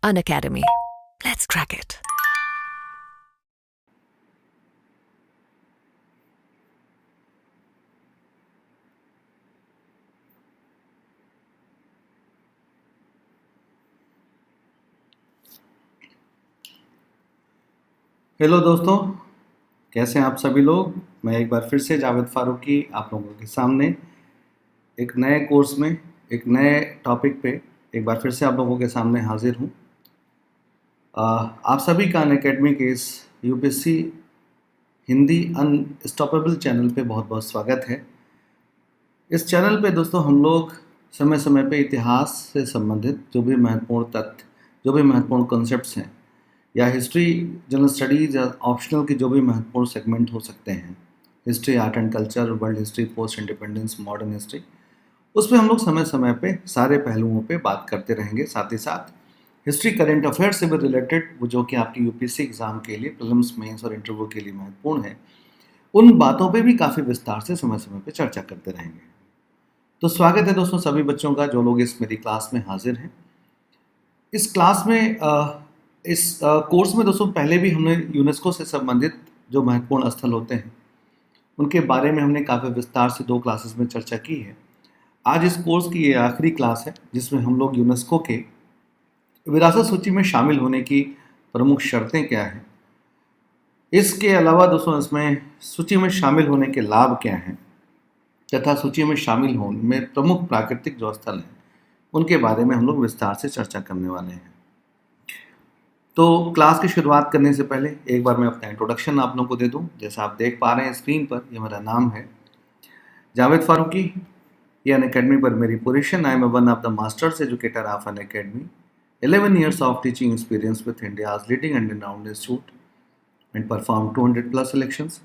Unacademy. Let's crack it. Hello दोस्तों, कैसे हैं आप सभी लोग। मैं एक बार फिर से जावेद फारूकी आप लोगों के सामने एक नए कोर्स में एक नए टॉपिक पे एक बार फिर से आप लोगों के सामने हाजिर हूँ। आप सभी का अनअकैडमी के इस यूपीएससी हिंदी अनस्टॉपेबल चैनल पे बहुत बहुत स्वागत है। इस चैनल पे दोस्तों हम लोग समय समय पे इतिहास से संबंधित जो भी महत्वपूर्ण तथ्य, जो भी महत्वपूर्ण कॉन्सेप्ट्स हैं या हिस्ट्री, जनरल स्टडीज या ऑप्शनल के जो भी महत्वपूर्ण सेगमेंट हो सकते हैं, history, art and culture, world history, post independence, modern history, उसमें हम लोग समय समय पे सारे पहलुओं पे बात करते रहेंगे। साथ ही साथ हिस्ट्री, करंट अफेयर से भी रिलेटेड, वो जो कि आपकी यूपीएससी एग्जाम के लिए, प्रीलिम्स, मेंस और इंटरव्यू के लिए महत्वपूर्ण है, उन बातों पे भी काफ़ी विस्तार से समय समय पे चर्चा करते रहेंगे। तो स्वागत है दोस्तों सभी बच्चों का जो लोग इस मेरी क्लास में हाजिर हैं। इस क्लास में इस कोर्स में दोस्तों पहले भी हमने यूनेस्को से संबंधित जो महत्वपूर्ण स्थल होते हैं उनके बारे में हमने काफ़ी विस्तार से 2 क्लासेस में चर्चा की है। आज इस कोर्स की ये आखिरी क्लास है जिसमें हम लोग यूनेस्को के विरासत सूची में शामिल होने की प्रमुख शर्तें क्या हैं, इसके अलावा दोस्तों इसमें सूची में शामिल होने के लाभ क्या हैं तथा सूची में शामिल होने में प्रमुख प्राकृतिक जो स्थल हैं उनके बारे में हम लोग विस्तार से चर्चा करने वाले हैं। तो क्लास की शुरुआत करने से पहले एक बार मैं अपना इंट्रोडक्शन आप लोगों को दे दूं। जैसा आप देख पा रहे हैं स्क्रीन पर, ये मेरा नाम है जावेद फारूकी। ये अनअकैडमी पर मेरी position, I am one of the masters educator of Unacademy, 11 years of teaching experience with India's leading and renowned institute and performed 200 plus elections।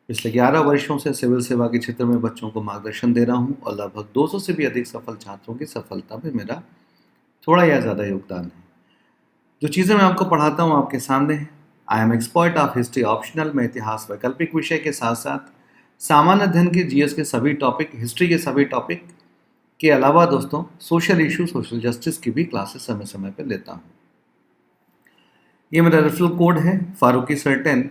पिछले 11 वर्षों से सिविल सेवा के क्षेत्र में बच्चों को मार्गदर्शन दे रहा हूँ और लगभग 200 से भी अधिक सफल छात्रों की सफलता में मेरा थोड़ा या ज़्यादा योगदान है। जो चीज़ें मैं आपको पढ़ाता हूँ आपके सामने है। I am expert of history optional में इतिहास वैकल्पिक विषय के साथ साथ सामान्य अध्ययन के जीएस के सभी टॉपिक, हिस्ट्री के सभी टॉपिक के अलावा दोस्तों सोशल इशू, सोशल जस्टिस की भी क्लासेस समय समय पर लेता हूँ। ये मेरा रेफरल कोड है फारूकी सर 10।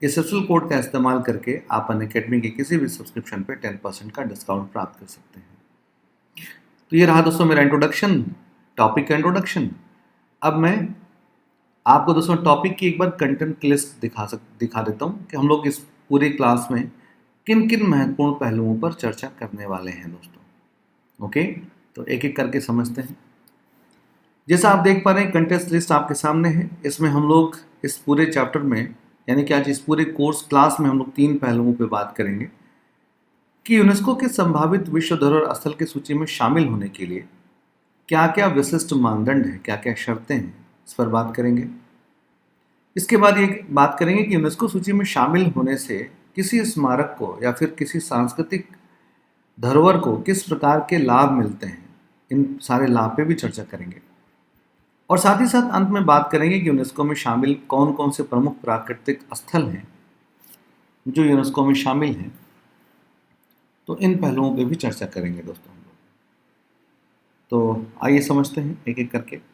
इस रेफरल कोड का इस्तेमाल करके आप अनअकैडमी के किसी भी सब्सक्रिप्शन पे 10% का डिस्काउंट प्राप्त कर सकते हैं। तो ये रहा दोस्तों मेरा इंट्रोडक्शन, टॉपिक का इंट्रोडक्शन। अब मैं आपको दोस्तों टॉपिक की एक बार कंटेंट लिस्ट दिखा देता हूँ कि हम लोग इस पूरी क्लास में किन किन महत्वपूर्ण पहलुओं पर चर्चा करने वाले हैं दोस्तों। ओके, तो एक एक करके समझते हैं। जैसा आप देख पा रहे हैं कंटेंट लिस्ट आपके सामने है। इसमें हम लोग इस पूरे चैप्टर में, यानी कि आज इस पूरे कोर्स क्लास में हम लोग 3 पहलुओं पर बात करेंगे कि यूनेस्को के संभावित विश्व धरोहर स्थल की सूची में शामिल होने के लिए क्या क्या विशिष्ट मानदंड है, क्या क्या शर्तें हैं, इस पर बात करेंगे। इसके बाद ये बात करेंगे कि यूनेस्को सूची में शामिल होने से किसी स्मारक को या फिर किसी सांस्कृतिक धरोहर को किस प्रकार के लाभ मिलते हैं। इन सारे लाभ पे भी चर्चा करेंगे और साथ ही साथ अंत में बात करेंगे कि यूनेस्को में शामिल कौन कौन से प्रमुख प्राकृतिक स्थल हैं जो यूनेस्को में शामिल हैं। तो इन पहलुओं पे भी चर्चा करेंगे दोस्तों हम लोग। तो आइए समझते हैं एक एक करके।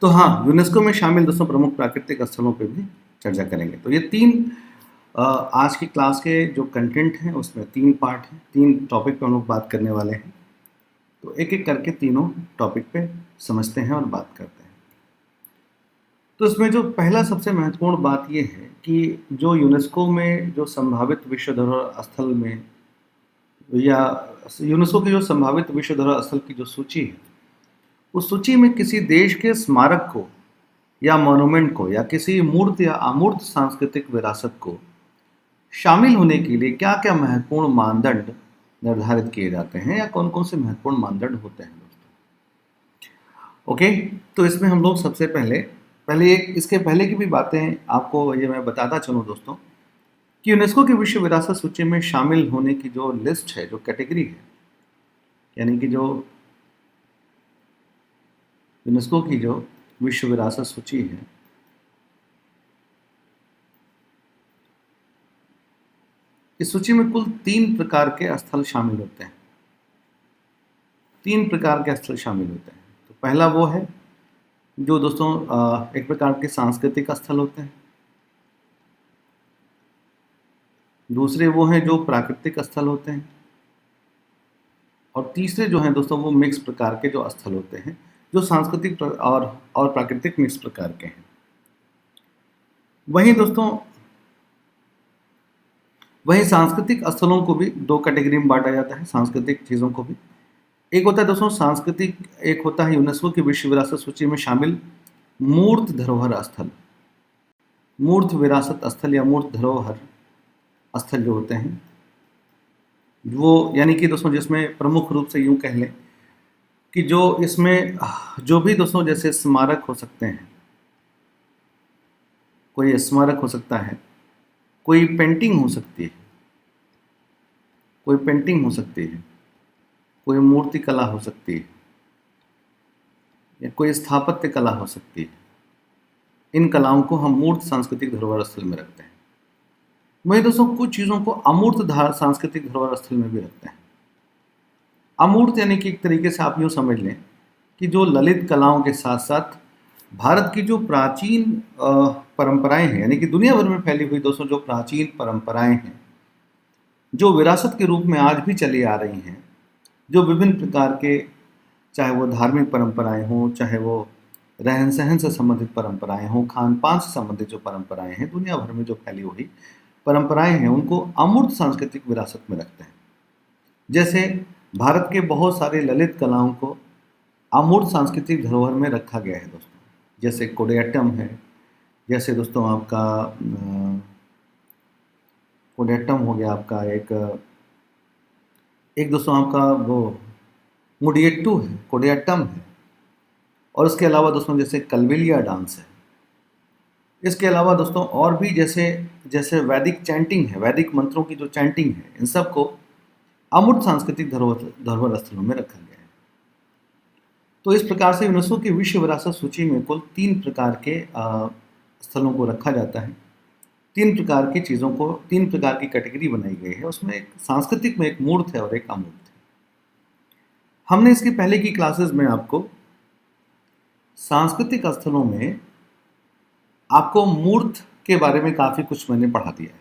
तो हाँ, यूनेस्को में शामिल दोस्तों प्रमुख प्राकृतिक स्थलों पे भी चर्चा करेंगे। तो ये 3 आज की क्लास के जो कंटेंट हैं उसमें 3 पार्ट हैं, 3 टॉपिक पे हम लोग बात करने वाले हैं। तो एक एक करके तीनों टॉपिक पे समझते हैं और बात करते हैं। तो इसमें जो पहला सबसे महत्वपूर्ण बात ये है कि जो यूनेस्को में जो संभावित विश्व धरोहर स्थल में या यूनेस्को की जो संभावित विश्व धरोहर स्थल की जो सूची है, उस सूची में किसी देश के स्मारक को या मॉन्यूमेंट को या किसी मूर्त या अमूर्त सांस्कृतिक विरासत को शामिल होने के लिए क्या क्या महत्वपूर्ण मानदंड निर्धारित किए जाते हैं या कौन कौन से महत्वपूर्ण मानदंड होते हैं दोस्तों। ओके, तो इसमें हम लोग सबसे पहले इसके पहले की भी बातें आपको ये मैं बताता चलूँ दोस्तों कि यूनेस्को की विश्व विरासत सूची में शामिल होने की जो लिस्ट है, जो कैटेगरी है, यानी कि जो यूनेस्को की जो विश्व विरासत सूची है, इस सूची में कुल 3 प्रकार के स्थल शामिल होते हैं। 3 प्रकार के स्थल शामिल होते हैं। तो पहला वो है जो दोस्तों एक प्रकार के सांस्कृतिक स्थल होते हैं। दूसरे वो हैं जो प्राकृतिक स्थल होते हैं। और तीसरे जो हैं दोस्तों वो मिक्स प्रकार के जो स्थल होते हैं, जो सांस्कृतिक और प्राकृतिक मिक्स प्रकार के हैं। वहीं दोस्तों सांस्कृतिक स्थलों को भी 2 कैटेगरी में बांटा जाता है। सांस्कृतिक चीज़ों को भी एक होता है दोस्तों सांस्कृतिक, एक होता है यूनेस्को की विश्व विरासत सूची में शामिल मूर्त धरोहर स्थल। मूर्त विरासत स्थल या मूर्त धरोहर स्थल जो होते हैं वो, यानी कि दोस्तों जिसमें प्रमुख रूप से यूं कह लें कि जो इसमें जो भी दोस्तों जैसे स्मारक हो सकते हैं, कोई स्मारक हो सकता है, कोई पेंटिंग हो सकती है, कोई मूर्ति कला हो सकती है, या कोई स्थापत्य कला हो सकती है। इन कलाओं को हम मूर्त सांस्कृतिक धरोहर स्थल में रखते हैं। वहीं दोस्तों कुछ चीज़ों को अमूर्त सांस्कृतिक धरोहर स्थल में भी रखते हैं। अमूर्त यानी कि एक तरीके से आप यूँ समझ लें कि जो ललित कलाओं के साथ साथ भारत की जो प्राचीन परंपराएं हैं, यानी कि दुनिया भर में फैली हुई दोस्तों जो प्राचीन परंपराएं हैं, जो विरासत के रूप में आज भी चली आ रही हैं, जो विभिन्न प्रकार के, चाहे वो धार्मिक परंपराएं हों, चाहे वो रहन सहन से संबंधित परंपराएं हों, खान पान से संबंधित जो परंपराएं हैं, दुनिया भर में जो फैली हुई परंपराएं हैं, उनको अमूर्त सांस्कृतिक विरासत में रखते हैं। जैसे भारत के बहुत सारे ललित कलाओं को अमूर्त सांस्कृतिक धरोहर में रखा गया है दोस्तों। जैसे कोडियाट्टम है, जैसे दोस्तों आपका कोडियाट्टम हो गया, आपका एक दोस्तों आपका वो मुडियट्टू है, कोडियाट्टम है, और इसके अलावा दोस्तों जैसे कलबिलिया डांस है। इसके अलावा दोस्तों और भी जैसे वैदिक चैंटिंग है, वैदिक मंत्रों की जो चैंटिंग है, इन सब को अमूर्त सांस्कृतिक धरोहर स्थलों में रखा गया है। तो इस प्रकार से यूनेस्को की विश्व विरासत सूची में कुल 3 प्रकार के स्थलों को रखा जाता है। 3 प्रकार की चीज़ों को, 3 प्रकार की कैटेगरी बनाई गई है। उसमें एक सांस्कृतिक में एक मूर्त है और एक अमूर्त है। हमने इसकी पहले की क्लासेस में आपको सांस्कृतिक स्थलों में आपको मूर्त के बारे में काफ़ी कुछ मैंने पढ़ा दिया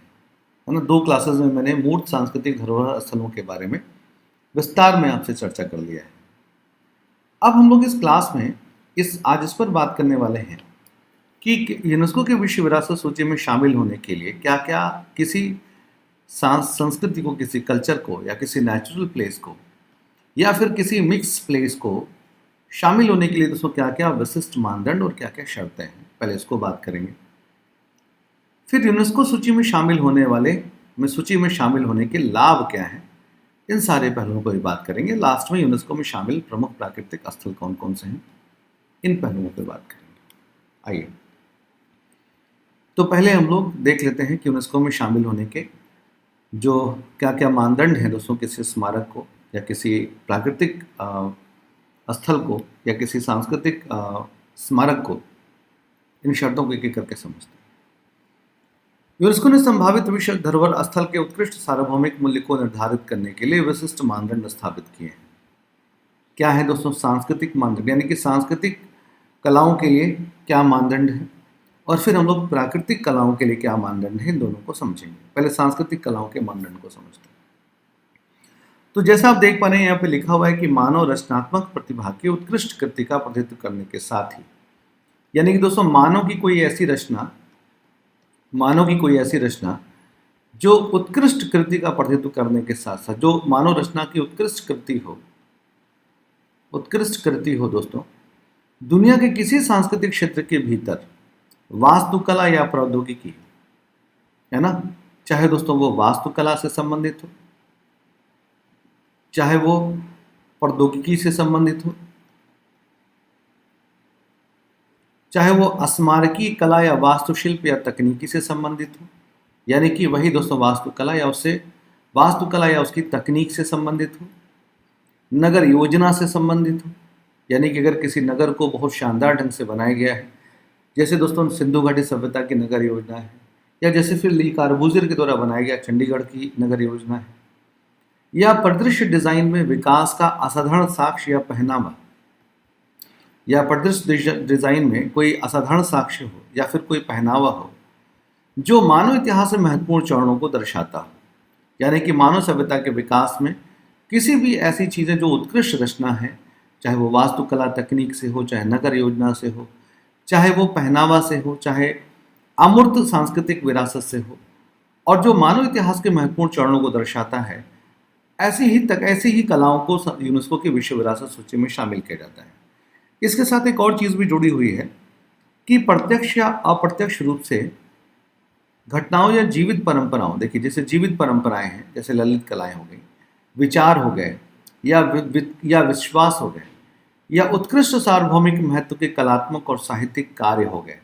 है ना। 2 क्लासेस में मैंने मूर्त सांस्कृतिक धरोहर स्थलों के बारे में विस्तार में आपसे चर्चा कर लिया है। अब हम लोग इस क्लास में आज इस पर बात करने वाले हैं कि यूनेस्को की विश्व विरासत सूची में शामिल होने के लिए क्या क्या किसी संस्कृति को, किसी कल्चर को, या किसी नेचुरल प्लेस को, या फिर किसी मिक्स प्लेस को शामिल होने के लिए दोस्तों क्या क्या विशिष्ट मानदंड और क्या क्या शर्तें हैं, पहले इसको बात करेंगे। फिर यूनेस्को सूची में शामिल होने के लाभ क्या हैं, इन सारे पहलुओं को भी बात करेंगे। लास्ट में यूनेस्को में शामिल प्रमुख प्राकृतिक स्थल कौन कौन से हैं, इन पहलुओं पर बात करेंगे। आइए, तो पहले हम लोग देख लेते हैं कि यूनेस्को में शामिल होने के जो क्या क्या मानदंड हैं दोस्तों, किसी स्मारक को या किसी प्राकृतिक स्थल को या किसी सांस्कृतिक स्मारक को, इन शर्तों को एक एक करके समझते हैं। यूनेस्को ने संभावित विश्व धरोहर स्थल के उत्कृष्ट सार्वभौमिक मूल्य को निर्धारित करने के लिए विशिष्ट मानदंड स्थापित किए हैं। क्या है दोस्तों? सांस्कृतिक मानदंड, यानी कि सांस्कृतिक कलाओं के लिए क्या मानदंड है, और फिर हम लोग प्राकृतिक कलाओं के लिए क्या मानदंड है, इन दोनों को समझेंगे। पहले सांस्कृतिक कलाओं के मानदंड को समझते हैं। तो जैसा आप देख पा रहे हैं, यहाँ पे लिखा हुआ है कि मानव रचनात्मक प्रतिभा की उत्कृष्ट कृति का प्रतिनिधित्व करने के साथ ही, यानी कि दोस्तों मानव की कोई ऐसी रचना जो उत्कृष्ट कृति का प्रतिनिधित्व करने के साथ साथ, जो मानव रचना की उत्कृष्ट कृति हो दोस्तों, दुनिया के किसी सांस्कृतिक क्षेत्र के भीतर वास्तुकला या प्रौद्योगिकी, है ना, चाहे दोस्तों वो वास्तुकला से संबंधित हो, चाहे वो प्रौद्योगिकी से संबंधित हो, चाहे वो स्मारकीय कला या वास्तुशिल्प या तकनीकी से संबंधित हो, यानी कि वही दोस्तों वास्तुकला या उसकी तकनीक से संबंधित हो, नगर योजना से संबंधित हो, यानी कि अगर किसी नगर को बहुत शानदार ढंग से बनाया गया है, जैसे दोस्तों सिंधु घाटी सभ्यता की नगर योजना है, या जैसे फिर ली कार्बूजियर के द्वारा बनाया गया चंडीगढ़ की नगर योजना है, या परिदृश्य डिजाइन में विकास का असाधारण साक्ष्य या पहनावा, या परिदृश्य डिजाइन में कोई असाधारण साक्ष्य हो या फिर कोई पहनावा हो जो मानव इतिहास में महत्वपूर्ण चरणों को दर्शाता हो, यानी कि मानव सभ्यता के विकास में किसी भी ऐसी चीज़ें जो उत्कृष्ट रचना है, चाहे वो वास्तुकला तकनीक से हो, चाहे नगर योजना से हो, चाहे वो पहनावा से हो, चाहे अमूर्त सांस्कृतिक विरासत से हो, और जो मानव इतिहास के महत्वपूर्ण चरणों को दर्शाता है, ऐसी ही कलाओं को यूनेस्को की विश्व विरासत सूची में शामिल किया जाता है। इसके साथ एक और चीज़ भी जुड़ी हुई है कि प्रत्यक्ष या अप्रत्यक्ष रूप से घटनाओं या जीवित परंपराओं, देखिए जैसे जीवित परंपराएं हैं, जैसे ललित कलाएं हो गई, विचार हो गए, या विश्वास हो गए, या उत्कृष्ट सार्वभौमिक महत्व के कलात्मक और साहित्यिक कार्य हो गए,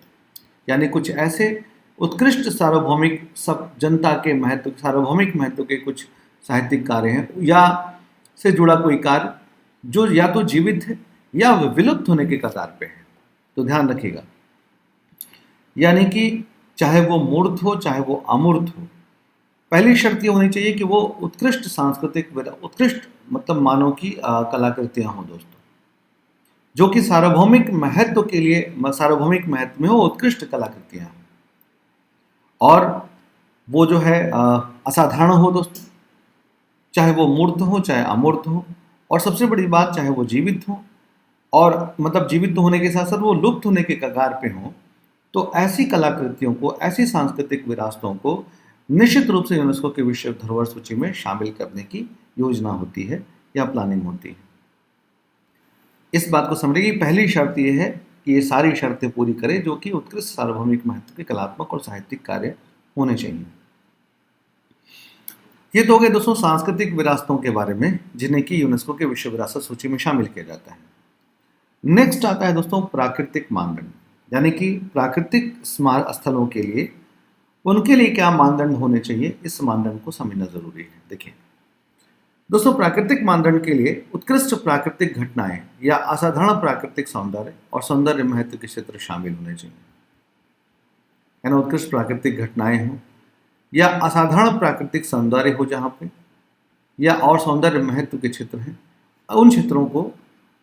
यानी कुछ ऐसे उत्कृष्ट सार्वभौमिक सब जनता के महत्व, सार्वभौमिक महत्व के कुछ साहित्यिक कार्य हैं, या से जुड़ा कोई कार्य जो या तो जीवित है या विलुप्त होने के कगार पे है। तो ध्यान रखिएगा, यानी कि चाहे वो मूर्त हो चाहे वो अमूर्त हो, पहली शर्त ये होनी चाहिए कि वो उत्कृष्ट सांस्कृतिक, उत्कृष्ट मतलब मानव की कलाकृतियां हों दोस्तों, जो कि सार्वभौमिक महत्व के लिए, सार्वभौमिक महत्व में हो, उत्कृष्ट कलाकृतियां हों, और वो जो है असाधारण हो दोस्तों, चाहे वो मूर्त हो चाहे अमूर्त हो, और सबसे बड़ी बात चाहे वो जीवित हो, और मतलब जीवित होने के साथ साथ वो लुप्त होने के कगार पे हो। तो ऐसी कलाकृतियों को, ऐसी सांस्कृतिक विरासतों को निश्चित रूप से यूनेस्को की विश्व धरोहर सूची में शामिल करने की योजना होती है या प्लानिंग होती है। इस बात को समझिए कि पहली शर्त यह है कि ये सारी शर्तें पूरी करे जो कि उत्कृष्ट सार्वभौमिक महत्व के कलात्मक और साहित्यिक कार्य होने चाहिए। ये तो हो गए दोस्तों सांस्कृतिक विरासतों के बारे में, जिन्हें कि यूनेस्को के विश्व विरासत सूची में शामिल किया जाता है। नेक्स्ट आता है दोस्तों प्राकृतिक मानदंड, यानी कि प्राकृतिक स्मारक स्थलों के लिए उनके लिए क्या मानदंड होने चाहिए, इस मानदंड को समझना जरूरी है। देखिए दोस्तों, प्राकृतिक मानदंड के लिए उत्कृष्ट प्राकृतिक घटनाएं या असाधारण प्राकृतिक सौंदर्य और सौंदर्य महत्व के क्षेत्र शामिल होने चाहिए, यानी उत्कृष्ट प्राकृतिक घटनाएं हो या असाधारण प्राकृतिक सौंदर्य हो जहाँ पे, या और सौंदर्य महत्व के क्षेत्र हैं, उन क्षेत्रों को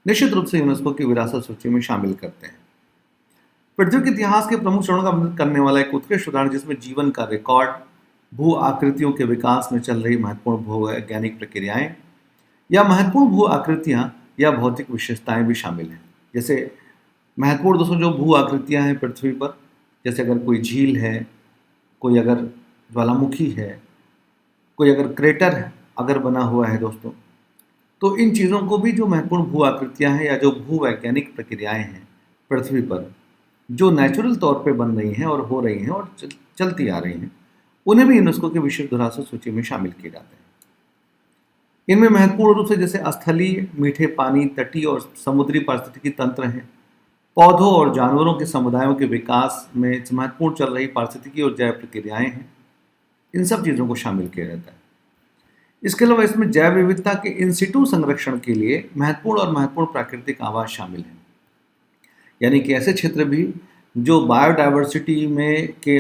निश्चित रूप से यूनेस्को की विरासत सूची में शामिल करते हैं। पृथ्वी के इतिहास के प्रमुख चरणों का वर्णन करने वाला एक उत्कृष्ट उदाहरण, जिसमें जीवन का रिकॉर्ड, भू आकृतियों के विकास में चल रही महत्वपूर्ण भूवैज्ञानिक प्रक्रियाएं या महत्वपूर्ण भू आकृतियां या भौतिक विशेषताएं भी शामिल हैं। जैसे महत्वपूर्ण दोस्तों जो भू आकृतियां हैं पृथ्वी पर, जैसे अगर कोई झील है, कोई अगर ज्वालामुखी है, कोई अगर क्रेटर अगर बना हुआ है दोस्तों, तो इन चीज़ों को भी जो महत्वपूर्ण भू आकृतियाँ हैं या जो भू वैज्ञानिक प्रक्रियाएँ हैं पृथ्वी पर, जो नेचुरल तौर पे बन रही हैं और हो रही हैं और चलती आ रही हैं, उन्हें भी यूनेस्को के विश्व विरासत सूची में शामिल किए जाते हैं। इनमें महत्वपूर्ण रूप से जैसे स्थलीय, मीठे पानी, तटीय और समुद्री पारिस्थितिकी तंत्र हैं, पौधों और जानवरों के समुदायों के विकास में महत्वपूर्ण चल रही पारिस्थितिकी और जैव प्रक्रियाएँ हैं, इन सब चीज़ों को शामिल किया जाता है। इसके अलावा इसमें जैव विविधता के इन सिटू संरक्षण के लिए महत्वपूर्ण और महत्वपूर्ण प्राकृतिक आवास शामिल हैं, यानी कि ऐसे क्षेत्र भी जो बायोडाइवर्सिटी में के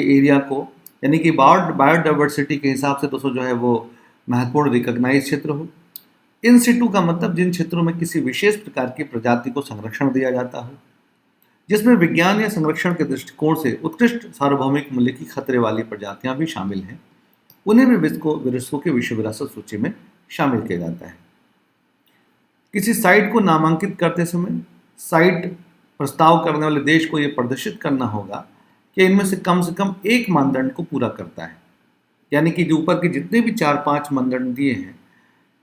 एरिया को, यानी कि बायोडाइवर्सिटी के हिसाब से दोस्तों जो है वो महत्वपूर्ण रिकॉग्नाइज क्षेत्र हो। इन सिटू का मतलब जिन क्षेत्रों में किसी विशेष प्रकार की प्रजाति को संरक्षण दिया जाता हो, जिसमें विज्ञान या संरक्षण के दृष्टिकोण से उत्कृष्ट सार्वभौमिक मूल्य की खतरे वाली प्रजातियां भी शामिल हैं, उन्हें भी यूनेस्को के विश्व विरासत सूची में शामिल किया जाता है। किसी साइट को नामांकित करते समय साइट प्रस्ताव करने वाले देश को यह प्रदर्शित करना होगा कि इनमें से कम एक मानदंड को पूरा करता है, यानी कि जो ऊपर के जितने भी 4-5 मानदंड दिए हैं,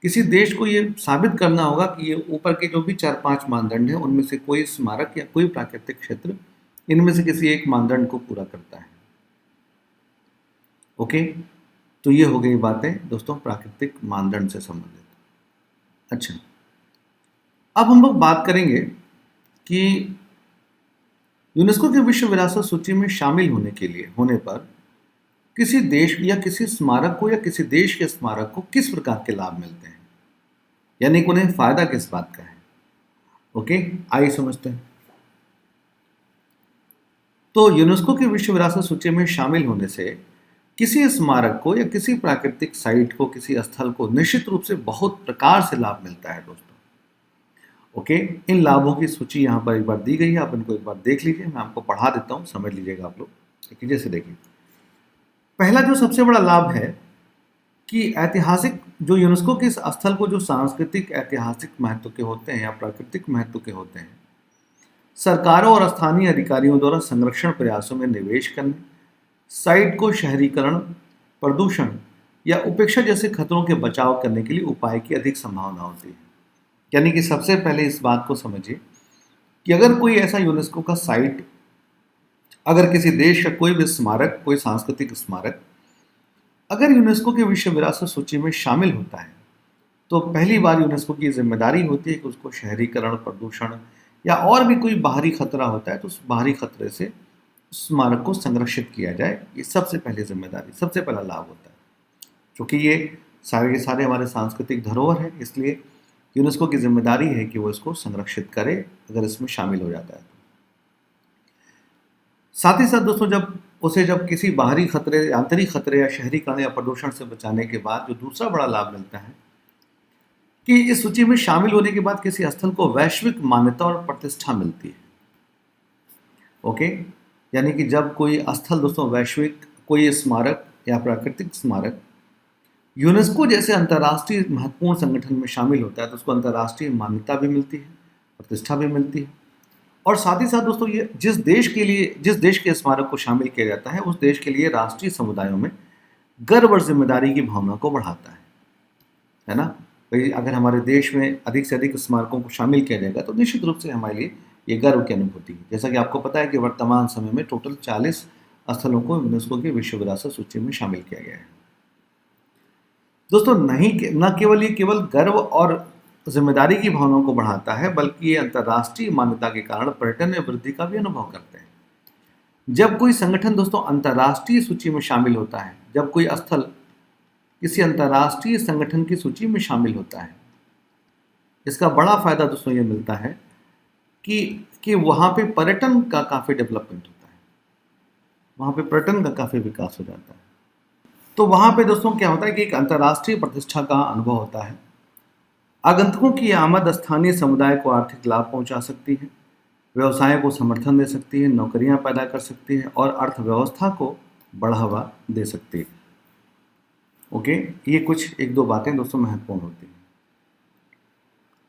किसी देश को ये साबित करना होगा कि ये ऊपर के जो भी 4-5 मानदंड हैं उनमें से कोई स्मारक या कोई प्राकृतिक क्षेत्र इनमें से किसी एक मानदंड को पूरा करता है। ओके, तो ये हो गई बातें दोस्तों प्राकृतिक मानदंड से संबंधित। अच्छा, अब हम लोग बात करेंगे कि यूनेस्को के विश्व विरासत सूची में शामिल होने पर किसी देश या किसी स्मारक को या किसी देश के स्मारक को किस प्रकार के लाभ मिलते हैं। यानी कि उन्हें फायदा किस बात का है। ओके, आइए समझते हैं। तो यूनेस्को की विश्व विरासत सूची में शामिल होने से किसी स्मारक को या किसी प्राकृतिक साइट को, किसी स्थल को निश्चित रूप से बहुत प्रकार से लाभ मिलता है दोस्तों। ओके, इन लाभों की सूची यहाँ पर एक बार दी गई है, आप इनको एक बार देख लीजिए, मैं आपको पढ़ा देता हूँ, समझ लीजिएगा आप लोग। देखिए, जैसे देखिए, पहला जो सबसे बड़ा लाभ है कि ऐतिहासिक, जो यूनेस्को के इस स्थल को जो सांस्कृतिक ऐतिहासिक महत्व के होते हैं या प्राकृतिक महत्व के होते हैं, सरकारों और स्थानीय अधिकारियों द्वारा संरक्षण प्रयासों में निवेश करने, साइट को शहरीकरण, प्रदूषण या उपेक्षा जैसे खतरों के बचाव करने के लिए उपाय की अधिक संभावना होती है। यानी कि सबसे पहले इस बात को समझिए कि अगर कोई ऐसा यूनेस्को का साइट, अगर किसी देश का कोई भी स्मारक, कोई सांस्कृतिक स्मारक अगर यूनेस्को के विश्व विरासत सूची में शामिल होता है, तो पहली बार यूनेस्को की जिम्मेदारी होती है कि उसको शहरीकरण, प्रदूषण या और भी कोई बाहरी खतरा होता है तो उस बाहरी खतरे से उस स्मारक को संरक्षित किया जाए। ये सबसे पहली जिम्मेदारी, सबसे पहला लाभ होता है। क्योंकि ये सारे के सारे हमारे सांस्कृतिक धरोहर है, इसलिए यूनेस्को की जिम्मेदारी है कि वो इसको संरक्षित करे अगर इसमें शामिल हो जाता है तो। साथ ही साथ दोस्तों, जब किसी बाहरी खतरे, आंतरिक खतरे या शहरीकरण या प्रदूषण से बचाने के बाद जो दूसरा बड़ा लाभ मिलता है कि इस सूची में शामिल होने के बाद किसी स्थल को वैश्विक मान्यता और प्रतिष्ठा मिलती है। ओके, यानी कि जब कोई स्थल दोस्तों वैश्विक, कोई स्मारक या प्राकृतिक स्मारक यूनेस्को जैसे अंतर्राष्ट्रीय महत्वपूर्ण संगठन में शामिल होता है तो उसको अंतर्राष्ट्रीय मान्यता भी मिलती है, प्रतिष्ठा भी मिलती है। और साथ ही साथ दोस्तों, ये जिस देश के स्मारक को शामिल किया जाता है उस देश के लिए राष्ट्रीय समुदायों में गर्व और जिम्मेदारी की भावना को बढ़ाता है ना। भाई, अगर हमारे देश में अधिक से अधिक स्मारकों को शामिल किया जाएगा तो निश्चित रूप से हमारे लिए ये गर्व की अनुभूति है। जैसा कि आपको पता है कि वर्तमान समय में टोटल 40 स्थलों को यूनेस्को की विश्व विरासत सूची में शामिल किया गया है दोस्तों। न केवल ये केवल गर्व और जिम्मेदारी की भावनाओं को बढ़ाता है, बल्कि ये अंतर्राष्ट्रीय मान्यता के कारण पर्यटन में वृद्धि का भी अनुभव करते हैं। जब कोई संगठन दोस्तों अंतर्राष्ट्रीय सूची में शामिल होता है, जब कोई स्थल किसी अंतर्राष्ट्रीय संगठन की सूची में शामिल होता है, इसका बड़ा फायदा दोस्तों ये मिलता है कि वहाँ पे पर्यटन का काफ़ी डेवलपमेंट होता है, वहाँ पे पर्यटन का काफ़ी विकास हो जाता है। तो वहाँ पे दोस्तों क्या होता है कि एक अंतर्राष्ट्रीय प्रतिष्ठा का अनुभव होता है। आगंतुकों की आमद स्थानीय समुदाय को आर्थिक लाभ पहुंचा सकती है, व्यवसाय को समर्थन दे सकती है, नौकरियां पैदा कर सकती है और अर्थव्यवस्था को बढ़ावा दे सकती है। ओके, ये कुछ एक दो बातें दोस्तों महत्वपूर्ण होती हैं।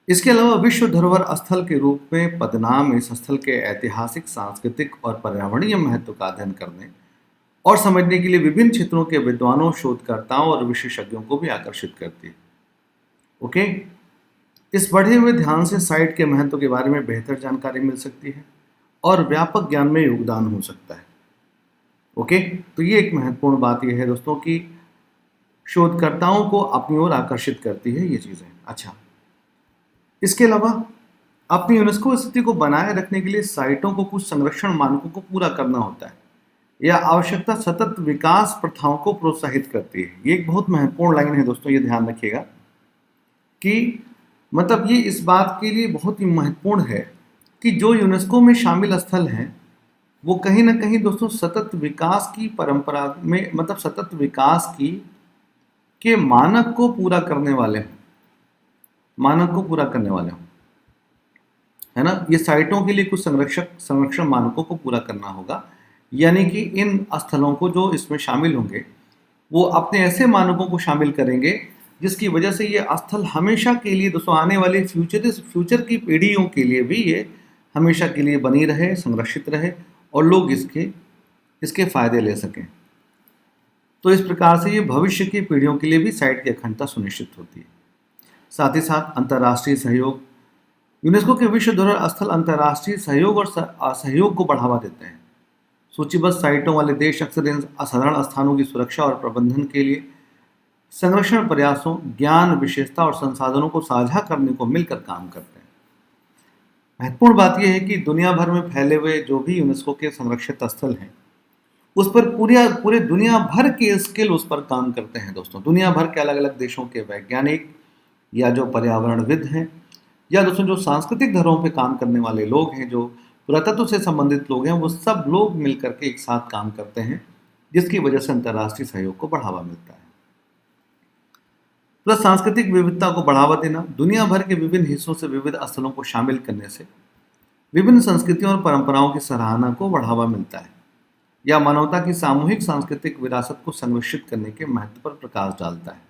इसके अलावा विश्व धरोहर स्थल के रूप में पदनाम इस स्थल के ऐतिहासिक, सांस्कृतिक और पर्यावरणीय महत्व का अध्ययन करने और समझने के लिए विभिन्न क्षेत्रों के विद्वानों, शोधकर्ताओं और विशेषज्ञों को भी आकर्षित करती है। ओके, इस बढ़े हुए ध्यान से साइट के महत्व के बारे में बेहतर जानकारी मिल सकती है और व्यापक ज्ञान में योगदान हो सकता है। ओके, तो ये एक महत्वपूर्ण बात यह है दोस्तों कि शोधकर्ताओं को अपनी ओर आकर्षित करती है ये चीज़ें। अच्छा, इसके अलावा अपनी यूनेस्को स्थिति को बनाए रखने के लिए साइटों को कुछ संरक्षण मानकों को पूरा करना होता है। यह आवश्यकता सतत विकास प्रथाओं को प्रोत्साहित करती है। ये एक बहुत महत्वपूर्ण लाइन है दोस्तों, ये ध्यान रखिएगा कि मतलब ये इस बात के लिए बहुत ही महत्वपूर्ण है कि जो यूनेस्को में शामिल स्थल हैं वो कहीं ना कहीं दोस्तों सतत विकास की परंपरा में, मतलब सतत विकास की के मानक को पूरा करने वाले हों, मानक को पूरा करने वाले हों, है ना। ये साइटों के लिए कुछ संरक्षण मानकों को पूरा करना होगा, यानी कि इन स्थलों को जो इसमें शामिल होंगे वो अपने ऐसे मानकों को शामिल करेंगे जिसकी वजह से ये स्थल हमेशा के लिए दोस्तों आने वाले फ्यूचर की पीढ़ियों के लिए भी ये हमेशा के लिए बनी रहे, संरक्षित रहे और लोग इसके फायदे ले सकें। तो इस प्रकार से ये भविष्य की पीढ़ियों के लिए भी साइट की अखंडता सुनिश्चित होती है। साथ ही साथ अंतर्राष्ट्रीय सहयोग, यूनेस्को के विश्व धरोहर स्थल अंतर्राष्ट्रीय सहयोग और असहयोग को बढ़ावा देते हैं। सूचीबद्ध साइटों वाले देश अक्सर इन असाधारण स्थानों की सुरक्षा और प्रबंधन के लिए संरक्षण प्रयासों, ज्ञान, विशेषता और संसाधनों को साझा करने को मिलकर काम करते हैं। महत्वपूर्ण बात यह है कि दुनिया भर में फैले हुए जो भी यूनेस्को के संरक्षित स्थल हैं उस पर पूरे दुनिया भर के स्किल उस पर काम करते हैं दोस्तों। दुनिया भर के अलग अलग देशों के वैज्ञानिक, या जो पर्यावरणविद हैं, या दोस्तों जो सांस्कृतिक धरोहरों पे काम करने वाले लोग हैं, जो पुरातत्व से संबंधित लोग हैं, वो सब लोग मिलकर के एक साथ काम करते हैं, जिसकी वजह से अंतर्राष्ट्रीय सहयोग को बढ़ावा मिलता है। प्लस सांस्कृतिक विविधता को बढ़ावा देना, दुनिया भर के विभिन्न हिस्सों से विविध स्थलों को शामिल करने से विभिन्न संस्कृतियों और परंपराओं की सराहना को बढ़ावा मिलता है, या मानवता की सामूहिक सांस्कृतिक विरासत को संरक्षित करने के महत्व पर प्रकाश डालता है।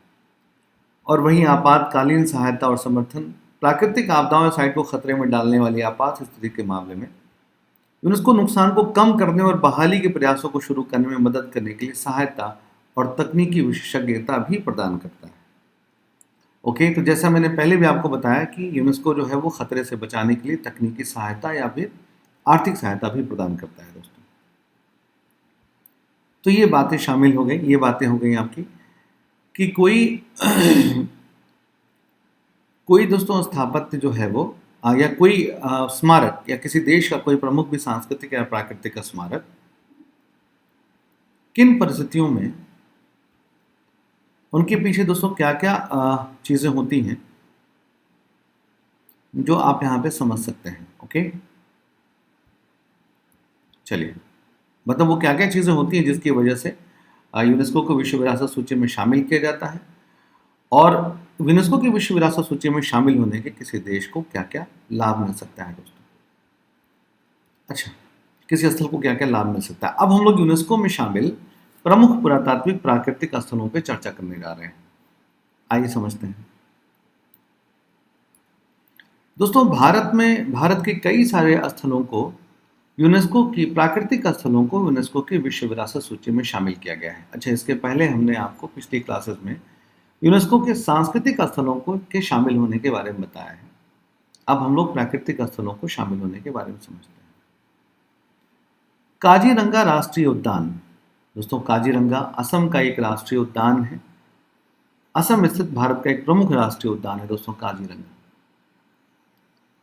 और वहीं आपातकालीन सहायता और समर्थन, प्राकृतिक आपदाओं या साइट को खतरे में डालने वाली आपात स्थिति के मामले में यूनेस्को नुकसान को कम करने और बहाली के प्रयासों को शुरू करने में मदद करने के लिए सहायता और तकनीकी विशेषज्ञता भी प्रदान करता है। ओके, तो जैसा मैंने पहले भी आपको बताया कि यूनेस्को जो है वो खतरे से बचाने के लिए तकनीकी सहायता या फिर आर्थिक सहायता भी प्रदान करता है दोस्तों। तो ये बातें शामिल हो गई, ये बातें हो गई आपकी कि कोई दोस्तों स्थापत्य जो है वो या कोई स्मारक या किसी देश का कोई प्रमुख भी सांस्कृतिक या प्राकृतिक स्मारक किन परिस्थितियों में उनके पीछे दोस्तों क्या क्या चीज़ें होती हैं जो आप यहाँ पे समझ सकते हैं। ओके, चलिए, मतलब वो क्या क्या चीज़ें होती हैं जिसकी वजह से यूनेस्को को विश्व विरासत सूची में शामिल किया जाता है, और यूनेस्को की विश्व विरासत सूची में शामिल होने के किसी देश को क्या क्या लाभ मिल सकता है दोस्तों। अच्छा, किसी स्थल को क्या क्या लाभ मिल सकता है। अब हम लोग यूनेस्को में शामिल प्रमुख पुरातात्विक प्राकृतिक स्थलों पर चर्चा करने जा रहे हैं। आइए समझते हैं दोस्तों। भारत के कई सारे स्थलों को यूनेस्को की प्राकृतिक स्थलों को यूनेस्को की विश्व विरासत सूची में शामिल किया गया है। अच्छा, इसके पहले हमने आपको पिछली क्लासेस में यूनेस्को के सांस्कृतिक स्थलों को के शामिल होने के बारे में बताया है। अब हम लोग प्राकृतिक स्थलों को शामिल होने के बारे में समझते हैं। काजीरंगा राष्ट्रीय उद्यान दोस्तों, काजीरंगा असम का एक राष्ट्रीय उद्यान है। असम स्थित भारत का एक प्रमुख राष्ट्रीय उद्यान है दोस्तों काजीरंगा।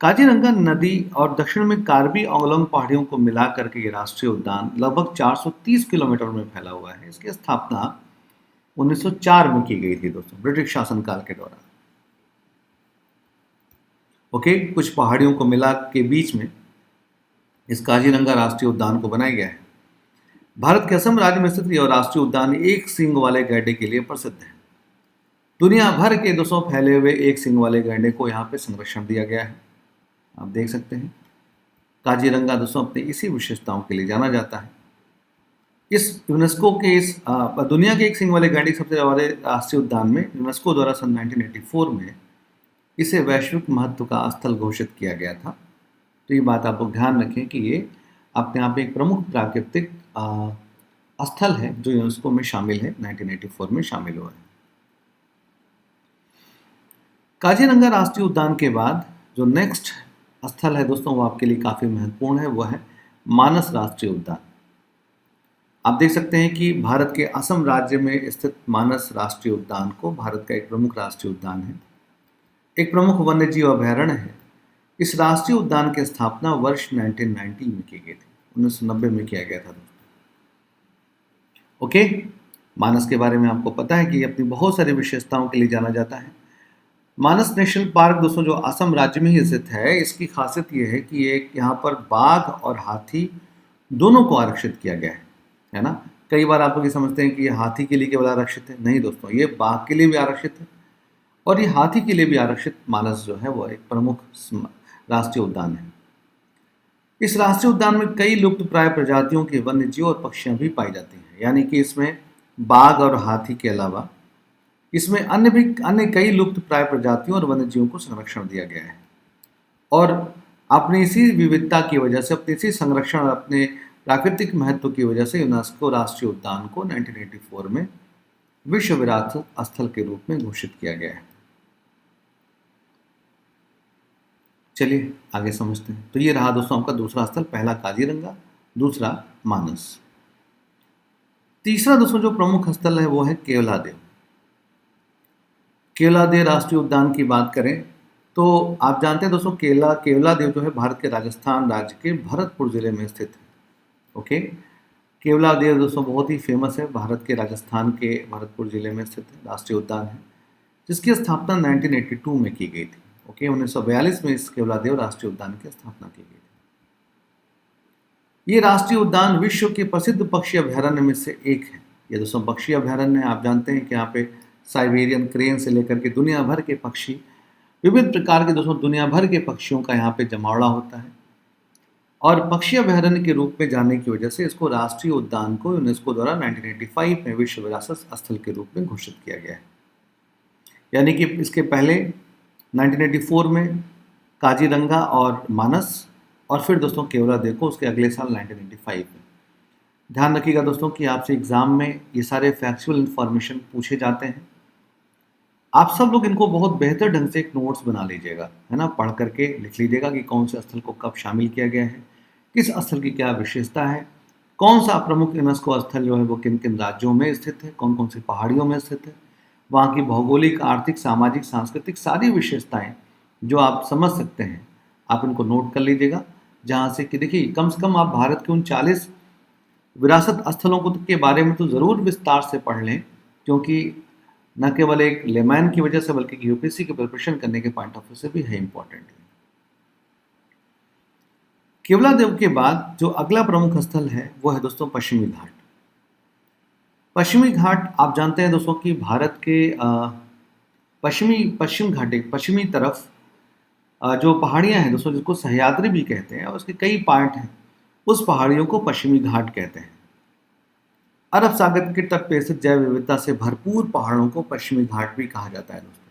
काजीरंगा नदी और दक्षिण में कार्बी आंगलोंग पहाड़ियों को मिलाकर के ये राष्ट्रीय उद्यान लगभग 430 किलोमीटर में फैला हुआ है। इसकी स्थापना 1904 में की गई थी दोस्तों, ब्रिटिश शासनकाल के दौरान। ओके, कुछ पहाड़ियों को मिला के बीच में इस काजीरंगा राष्ट्रीय उद्यान को बनाया गया है। भारत के असम राज्य में स्थित यह राष्ट्रीय उद्यान एक सींग वाले गैंडे के लिए प्रसिद्ध है। दुनिया भर के दोस्तों फैले हुए एक सींग वाले गैंडे को यहाँ पे संरक्षण दिया गया है। आप देख सकते हैं काजीरंगा दोस्तों अपनी इसी विशेषताओं के लिए जाना जाता है। इस यूनेस्को के इस दुनिया के एक सींग वाले गैंडे सबसे बड़े राष्ट्रीय उद्यान में यूनेस्को द्वारा सन 1984 में इसे वैश्विक महत्व का स्थल घोषित किया गया था। तो ये बात आप लोग ध्यान रखें कि ये अपने आप में एक प्रमुख प्राकृतिक स्थल है जो यूनेस्को में शामिल है, 1984 में शामिल हुआ है। काजीरंगा राष्ट्रीय उद्यान के बाद जो नेक्स्ट स्थल है दोस्तों वो आपके लिए काफ़ी महत्वपूर्ण है, वो है मानस राष्ट्रीय उद्यान। आप देख सकते हैं कि भारत के असम राज्य में स्थित मानस राष्ट्रीय उद्यान को भारत का एक प्रमुख राष्ट्रीय उद्यान है, एक प्रमुख वन्यजीव अभयारण्य है। इस राष्ट्रीय उद्यान की स्थापना वर्ष 1990 में की गई थी, 1990 में किया गया था दोस्तों। ओके, मानस के बारे में आपको पता है कि ये अपनी बहुत सारी विशेषताओं के लिए जाना जाता है। मानस नेशनल पार्क दोस्तों जो असम राज्य में ही स्थित है, इसकी खासियत ये है कि ये यहाँ पर बाघ और हाथी दोनों को आरक्षित किया गया है ना। कई बार आप लोग ये समझते हैं कि ये हाथी के लिए केवल आरक्षित है, नहीं दोस्तों, ये बाघ के लिए भी आरक्षित है और ये हाथी के लिए भी आरक्षित मानस जो है वो एक प्रमुख राष्ट्रीय उद्यान है। इस राष्ट्रीय उद्यान में कई लुप्त प्राय प्रजातियों के वन्य जीव और पक्षियां भी पाई जाती हैं, यानी कि इसमें बाघ और हाथी के अलावा इसमें अन्य कई लुप्त प्राय प्रजातियों और वन्य जीवों को संरक्षण दिया गया है। और अपनी इसी विविधता की वजह से, अपने इसी संरक्षण और अपने प्राकृतिक महत्व की वजह से यूनेस्को राष्ट्रीय उद्यान को 1984 में विश्व विरासत स्थल के रूप में घोषित किया गया है। चलिए आगे समझते हैं। तो ये रहा दोस्तों आपका दूसरा स्थल, पहला काजीरंगा, दूसरा मानस। तीसरा दोस्तों जो प्रमुख स्थल है वो है केवलादेव। केवलादेव राष्ट्रीय उद्यान की बात करें तो आप जानते हैं दोस्तों केवलादेव जो है भारत के राजस्थान राज्य के भरतपुर जिले में स्थित है। ओके, केवलादेव दोस्तों बहुत ही फेमस है, भारत के राजस्थान के भरतपुर जिले में स्थित राष्ट्रीय उद्यान है। जिसकी स्थापना 1982 में की गई थी। ओके, 1942 में इस केवलादेव राष्ट्रीय उद्यान की स्थापना की गई थी। ये राष्ट्रीय उद्यान विश्व के प्रसिद्ध पक्षी अभ्यारण्य में से एक है। ये दोस्तों पक्षी अभ्यारण्य है। आप जानते हैं कि यहाँ पे साइबेरियन क्रेन से लेकर के दुनिया भर के पक्षी, विभिन्न प्रकार के दोस्तों दुनिया भर के पक्षियों का यहाँ पे जमावड़ा होता है। और पक्षी अभ्यारण्य के रूप में जाने की वजह से इसको राष्ट्रीय उद्यान को यूनेस्को द्वारा 1985 में विश्व विरासत स्थल के रूप में घोषित किया गया है। यानी कि इसके पहले 1984 में काजीरंगा और मानस, और फिर दोस्तों केवलादेव को उसके अगले साल 1985 में। ध्यान रखिएगा दोस्तों कि आपसे एग्जाम में ये सारे फैक्चुअल इंफॉर्मेशन पूछे जाते हैं। आप सब लोग इनको बहुत बेहतर ढंग से एक नोट्स बना लीजिएगा, है ना, पढ़ करके लिख लीजिएगा कि कौन से स्थल को कब शामिल किया गया है, किस स्थल की क्या विशेषता है, कौन सा प्रमुख यूनेस्को स्थल जो है वो किन किन राज्यों में स्थित है, कौन कौन सी पहाड़ियों में स्थित है, वहाँ की भौगोलिक, आर्थिक, सामाजिक, सांस्कृतिक सारी विशेषताएं जो आप समझ सकते हैं, आप इनको नोट कर लीजिएगा। जहाँ से कि देखिए कम से कम आप भारत के उन 40 विरासत स्थलों को के बारे में तो ज़रूर विस्तार से पढ़ लें, क्योंकि न केवल एक लेमैन की वजह से बल्कि यूपीएससी की प्रिपरेशन करने के पॉइंट ऑफ व्यू से भी है इंपॉर्टेंट। केवलादेव के बाद जो अगला प्रमुख स्थल है वो है दोस्तों पश्चिमी घाट। पश्चिमी घाट आप जानते हैं दोस्तों कि भारत के पश्चिमी तरफ जो पहाड़ियां हैं दोस्तों, जिसको सह्याद्री भी कहते हैं और उसके कई पार्ट हैं, उस पहाड़ियों को पश्चिमी घाट कहते हैं। अरब सागर के तट पे स्थित जैव विविधता से भरपूर पहाड़ों को पश्चिमी घाट भी कहा जाता है दोस्तों,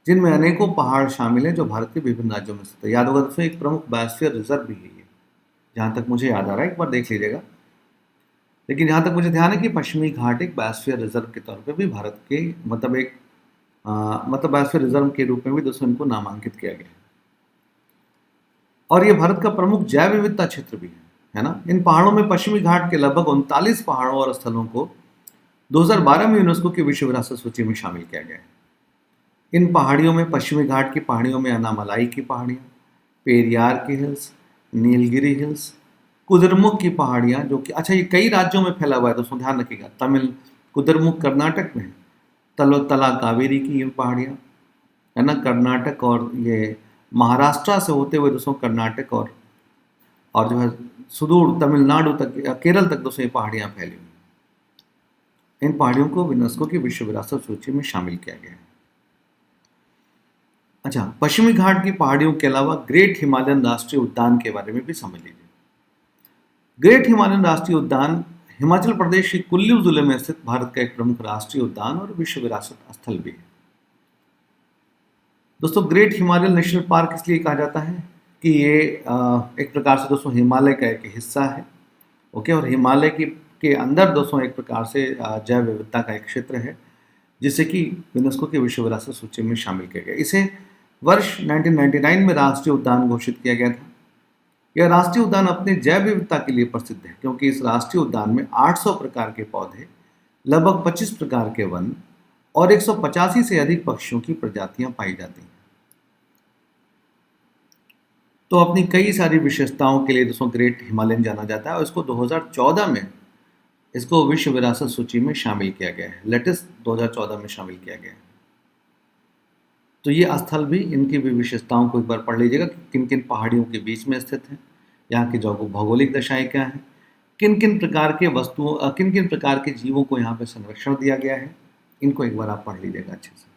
जिनमें अनेकों पहाड़ शामिल हैं जो भारत के विभिन्न राज्यों में स्थित है। याद होगा दोस्तों एक प्रमुख बायोस्फीयर रिजर्व भी है ये, जहाँ तक मुझे याद आ रहा है, एक बार देख लीजिएगा। लेकिन जहाँ तक मुझे ध्यान है कि पश्चिमी घाट एक बायोस्फीयर रिजर्व के तौर पर भी भारत के बायोस्फीयर रिजर्व के रूप में भी दोस्तों इनको नामांकित किया गया है। और ये भारत का प्रमुख जैव विविधता क्षेत्र भी है ना। इन पहाड़ों में पश्चिमी घाट के लगभग 39 पहाड़ों और स्थलों को 2012 में यूनेस्को की विश्व विरासत सूची में शामिल किया गया है। इन पहाड़ियों में पश्चिमी घाट की पहाड़ियों में अनामलाई की पहाड़ियाँ, पेरियार की हिल्स, नीलगिरी हिल्स, कुद्रेमुख की पहाड़ियाँ, जो कि अच्छा ये कई राज्यों में फैला हुआ है दोस्तों, ध्यान रखिएगा। तमिल कुद्रेमुख कर्नाटक में है, तला कावेरी की ये पहाड़ियाँ, है ना, कर्नाटक और ये महाराष्ट्र से होते हुए दोस्तों कर्नाटक और जो है सुदूर तमिलनाडु तक, केरल तक दोस्तों ये पहाड़ियाँ फैली हुई। इन पहाड़ियों को यूनेस्को की विश्व विरासत सूची में शामिल किया गया है। अच्छा, पश्चिमी घाट की पहाड़ियों के अलावा ग्रेट हिमालयन राष्ट्रीय उद्यान के बारे में भी समझ लीजिए। ग्रेट हिमालयन राष्ट्रीय उद्यान हिमाचल प्रदेश के कुल्लू जिले में स्थित भारत का एक प्रमुख राष्ट्रीय उद्यान और विश्व विरासत स्थल भी है। दोस्तों ग्रेट हिमालयन नेशनल पार्क इसलिए कहा जाता है कि ये एक प्रकार से दोस्तों हिमालय का एक हिस्सा है। ओके, और हिमालय के अंदर दोस्तों एक प्रकार से जैव विविधता का एक क्षेत्र है, जिसे कि यूनेस्को की विश्व विरासत सूची में शामिल किया गया। इसे वर्ष 1999 में राष्ट्रीय उद्यान घोषित किया गया था। यह राष्ट्रीय उद्यान अपने जैव विविधता के लिए प्रसिद्ध है, क्योंकि इस राष्ट्रीय उद्यान में 800 प्रकार के पौधे, लगभग 25 प्रकार के वन और 185 से अधिक पक्षियों की प्रजातियां पाई जाती हैं। तो अपनी कई सारी विशेषताओं के लिए दोस्तों ग्रेट हिमालयन जाना जाता है और इसको 2014 में इसको विश्व विरासत सूची में शामिल किया गया है। लेटेस्ट 2014 में शामिल किया गया है। तो ये स्थल भी, इनकी भी विशेषताओं को एक बार पढ़ लीजिएगा कि किन किन पहाड़ियों के बीच में स्थित है, यहाँ की भौगोलिक दशाएं क्या हैं, किन किन प्रकार के वस्तुओं, किन किन प्रकार के जीवों को यहाँ पे संरक्षण दिया गया है, इनको एक बार आप पढ़ लीजिएगा अच्छे से।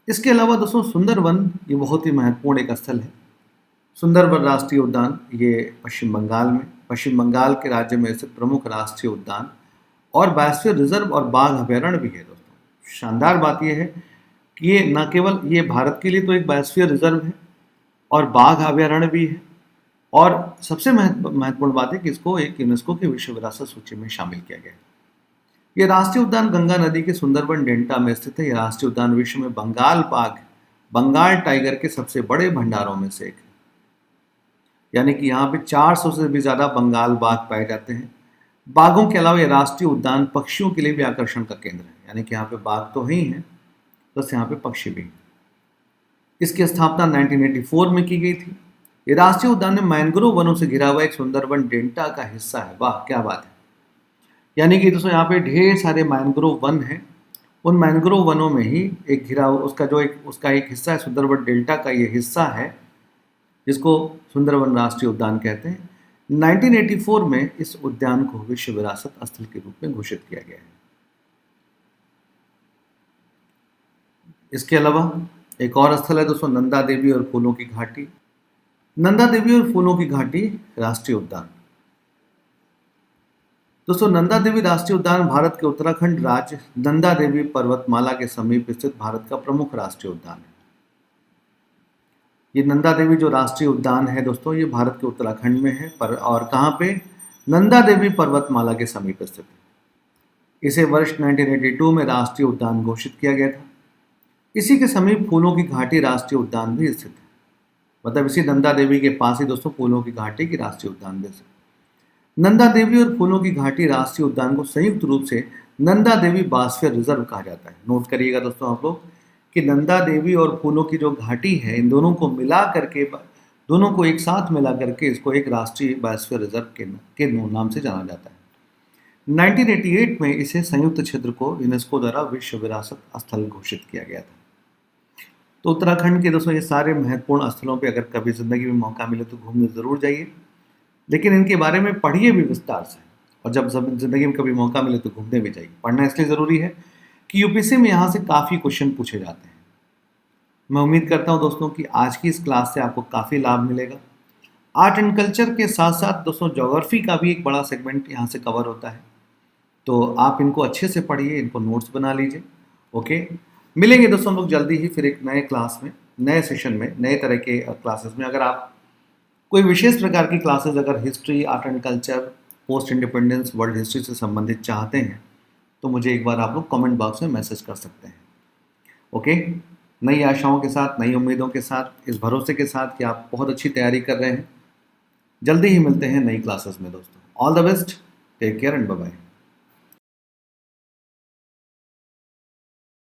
इसके अलावा दोस्तों सुंदरवन ये बहुत ही महत्वपूर्ण एक स्थल है। सुंदरवन राष्ट्रीय उद्यान ये पश्चिम बंगाल के राज्य में स्थित प्रमुख राष्ट्रीय उद्यान और बायोस्फीयर रिजर्व और बाघ अभयारण्य भी है दोस्तों। शानदार बात यह है कि ये न केवल ये भारत के लिए तो एक बायोस्फीयर रिजर्व है और बाघ अभयारण्य भी है, और सबसे महत्वपूर्ण बात है कि इसको एक यूनेस्को की विश्व विरासत सूची में शामिल किया गया है। यह राष्ट्रीय उद्यान गंगा नदी के सुंदरबन डेल्टा में स्थित है। यह राष्ट्रीय उद्यान विश्व में बंगाल टाइगर के सबसे बड़े भंडारों में से एक है। यानी कि यहाँ पे 400 से भी ज़्यादा बंगाल बाघ पाए जाते हैं। बाघों के अलावा यह राष्ट्रीय उद्यान पक्षियों के लिए भी आकर्षण का केंद्र है। यानी कि यहाँ पे बाघ तो ही हैं, बस यहाँ पे पक्षी भी हैं। इसकी स्थापना 1984 में की गई थी। ये राष्ट्रीय उद्यान में मैंग्रोव वनों से घिरा हुआ एक सुंदरबन डेल्टा का हिस्सा है। वाह क्या बात है। यानी कि दोस्तों यहाँ पे ढेर सारे मैंग्रोव वन हैं उन मैंग्रोव वनों में ही एक घिरा उसका एक हिस्सा है, सुंदरवन डेल्टा का ये हिस्सा है जिसको सुंदरवन राष्ट्रीय उद्यान कहते हैं। 1984 में इस उद्यान को विश्व विरासत स्थल के रूप में घोषित किया गया है। इसके अलावा एक और स्थल है दोस्तों, नंदा देवी और फूलों की घाटी। नंदा देवी और फूलों की घाटी राष्ट्रीय उद्यान। दोस्तों नंदा देवी राष्ट्रीय उद्यान भारत के उत्तराखंड राज्य नंदा देवी पर्वतमाला के समीप स्थित भारत का प्रमुख राष्ट्रीय उद्यान है। ये नंदा देवी जो राष्ट्रीय उद्यान है दोस्तों, ये भारत के उत्तराखंड में है और कहाँ पे, नंदा देवी पर्वतमाला के समीप स्थित है। इसे वर्ष 1982 में राष्ट्रीय उद्यान घोषित किया गया था। इसी के समीप फूलों की घाटी राष्ट्रीय उद्यान भी स्थित है। मतलब इसी नंदा देवी के पास ही दोस्तों फूलों की घाटी की राष्ट्रीय उद्यान भी स्थित है। नंदा देवी और फूलों की घाटी राष्ट्रीय उद्यान को संयुक्त रूप से नंदा देवी बायोस्फीयर रिजर्व कहा जाता है। नोट करिएगा दोस्तों आप लोग कि नंदा देवी और फूलों की जो घाटी है, इन दोनों को मिला करके, दोनों को एक साथ मिला करके इसको एक राष्ट्रीय बायोस्फीयर रिजर्व के नाम से जाना जाता है। 1988 में इसे संयुक्त क्षेत्र को यूनेस्को द्वारा विश्व विरासत स्थल घोषित किया गया था। तो उत्तराखंड के दोस्तों ये सारे महत्वपूर्ण स्थलों पे अगर कभी ज़िंदगी में मौका मिले तो घूमने ज़रूर जाइए, लेकिन इनके बारे में पढ़िए भी विस्तार से, और जब ज़िंदगी में कभी मौका मिले तो घूमने भी जाइए। पढ़ना इसलिए ज़रूरी है कि यूपीएससी में यहाँ से काफ़ी क्वेश्चन पूछे जाते हैं। मैं उम्मीद करता हूँ दोस्तों कि आज की इस क्लास से आपको काफ़ी लाभ मिलेगा। आर्ट एंड कल्चर के साथ साथ दोस्तों ज्योग्राफी का भी एक बड़ा सेगमेंट यहाँ से कवर होता है, तो आप इनको अच्छे से पढ़िए, इनको नोट्स बना लीजिए। ओके, मिलेंगे दोस्तों हम लोग जल्दी ही फिर एक नए क्लास में, नए सेशन में, नए तरह के क्लासेस में। अगर आप कोई विशेष प्रकार की क्लासेस अगर history, art and culture, post independence, world history से संबंधित चाहते हैं तो मुझे एक बार आप लोग कमेंट बॉक्स में मैसेज कर सकते हैं। ओके, नई आशाओं के साथ, नई उम्मीदों के साथ, इस भरोसे के साथ कि आप बहुत अच्छी तैयारी कर रहे हैं। जल्दी ही मिलते हैं नई क्लासेस में दोस्तों। All the best, take care and bye bye.